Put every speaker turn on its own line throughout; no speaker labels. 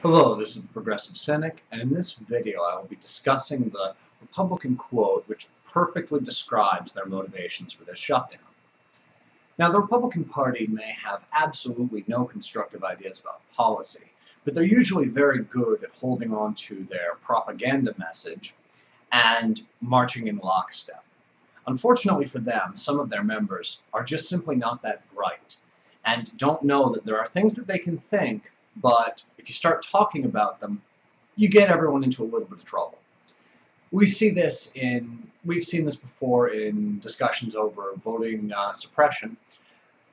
Hello, this is the Progressive Cynic, and in this video I will be discussing the Republican quote which perfectly describes their motivations for this shutdown. Now, the Republican Party may have absolutely no constructive ideas about policy, but they're usually very good at holding on to their propaganda message and marching in lockstep. Unfortunately for them, some of their members are just simply not that bright and don't know that there are things that they can think, but if you start talking about them, you get everyone into a little bit of trouble. We've seen this before in discussions over voting suppression,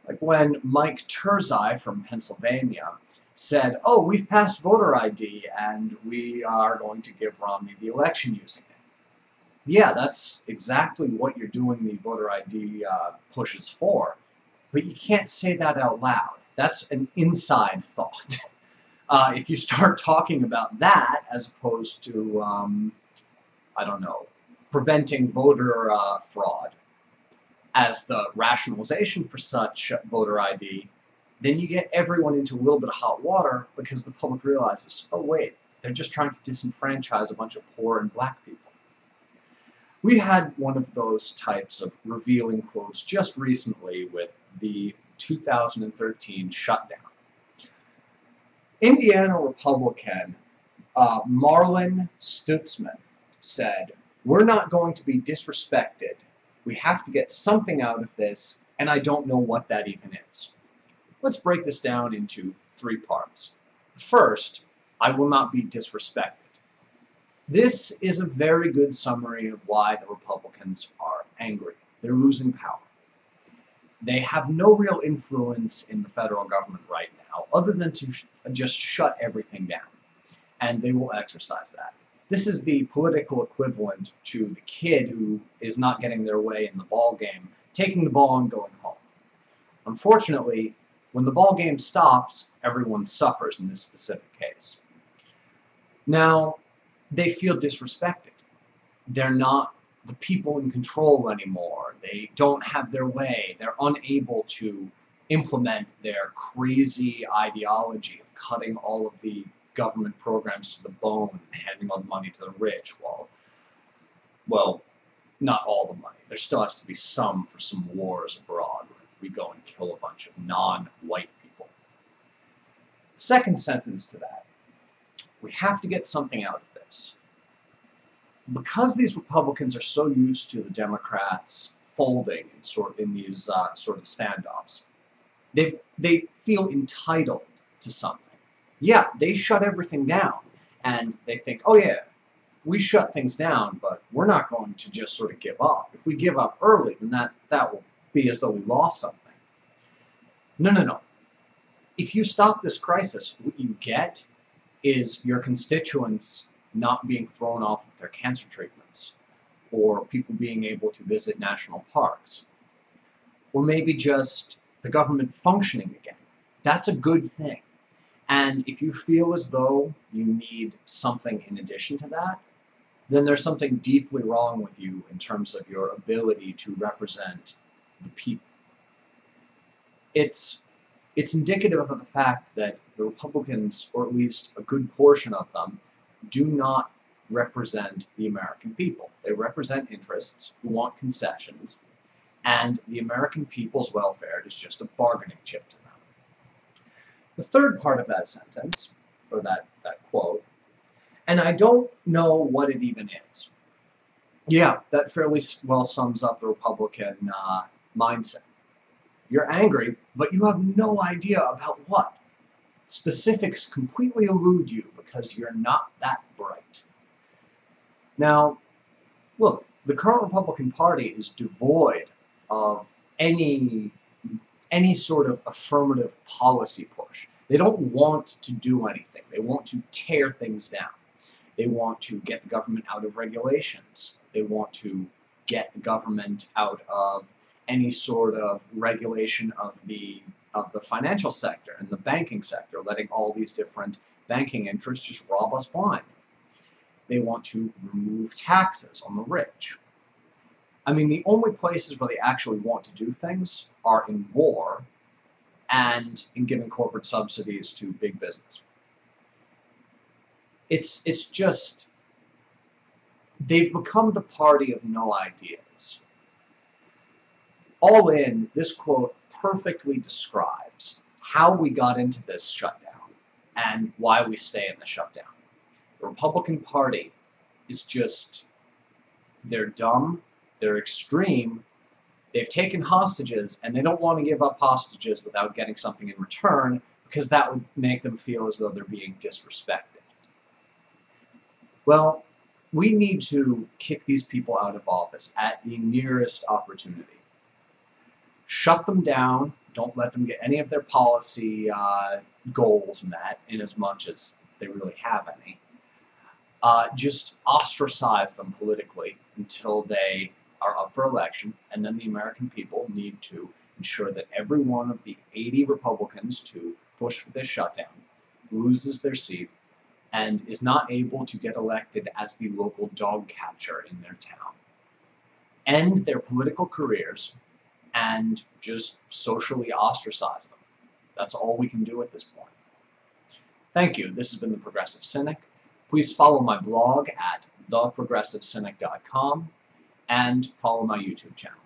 like when Mike Turzai from Pennsylvania said, "Oh, we've passed voter ID and we are going to give Romney the election using it." Yeah, that's exactly what you're doing the voter ID pushes for, but you can't say that out loud. That's an inside thought. If you start talking about that as opposed to, I don't know, preventing voter fraud as the rationalization for such voter ID, then you get everyone into a little bit of hot water because the public realizes, oh wait, they're just trying to disenfranchise a bunch of poor and black people. We had one of those types of revealing quotes just recently with the 2013 shutdown. Indiana Republican Marlin Stutzman said, "We're not going to be disrespected. We have to get something out of this, and I don't know what that even is." Let's break this down into three parts. First, I will not be disrespected. This is a very good summary of why the Republicans are angry. They're losing power. They have no real influence in the federal government right now, other than to just shut everything down, and they will exercise that. This is the political equivalent to the kid who is not getting their way in the ball game, taking the ball and going home. Unfortunately, when the ball game stops, everyone suffers in this specific case. Now, they feel disrespected. They're not the people in control anymore. They don't have their way. They're unable to implement their crazy ideology of cutting all of the government programs to the bone and handing all the money to the rich. Well, not all the money. There still has to be some for some wars abroad where we go and kill a bunch of non-white people. Second sentence to that. We have to get something out of this. Because these Republicans are so used to the Democrats folding in these sort of standoffs, they feel entitled to something. Yeah, they shut everything down, and they think, oh yeah, we shut things down, but we're not going to just sort of give up. If we give up early, then that will be as though we lost something. No. If you stop this crisis, what you get is your constituents not being thrown off of their cancer treatments, or people being able to visit national parks, or maybe just the government functioning again. That's a good thing. And if you feel as though you need something in addition to that, then there's something deeply wrong with you in terms of your ability to represent the people. It's indicative of the fact that the Republicans, or at least a good portion of them, do not represent the American people. They represent interests who want concessions, and the American people's welfare is just a bargaining chip to them. The third part of that sentence, or that quote, and I don't know what it even is. Yeah, that fairly well sums up the Republican mindset. You're angry, but you have no idea about what. Specifics completely elude you because you're not that bright. Now, look, the current Republican Party is devoid of any sort of affirmative policy push. They don't want to do anything. They want to tear things down. They want to get the government out of regulations. They want to get the government out of any sort of regulation of the financial sector and the banking sector, letting all these different banking interests just rob us blind. They want to remove taxes on the rich. I mean, the only places where they actually want to do things are in war and in giving corporate subsidies to big business. it's just, they've become the party of no ideas. All in, this quote perfectly describes how we got into this shutdown and why we stay in the shutdown. The Republican Party is just, they're dumb, they're extreme, they've taken hostages, and they don't want to give up hostages without getting something in return, because that would make them feel as though they're being disrespected. Well, we need to kick these people out of office at the nearest opportunity. Shut them down, don't let them get any of their policy goals met, in as much as they really have any. Just ostracize them politically until they are up for election, and then the American people need to ensure that every one of the 80 Republicans to push for this shutdown loses their seat and is not able to get elected as the local dog catcher in their town. End their political careers and just socially ostracize them. That's all we can do at this point. Thank you. This has been The Progressive Cynic. Please follow my blog at theprogressivecynic.com and follow my YouTube channel.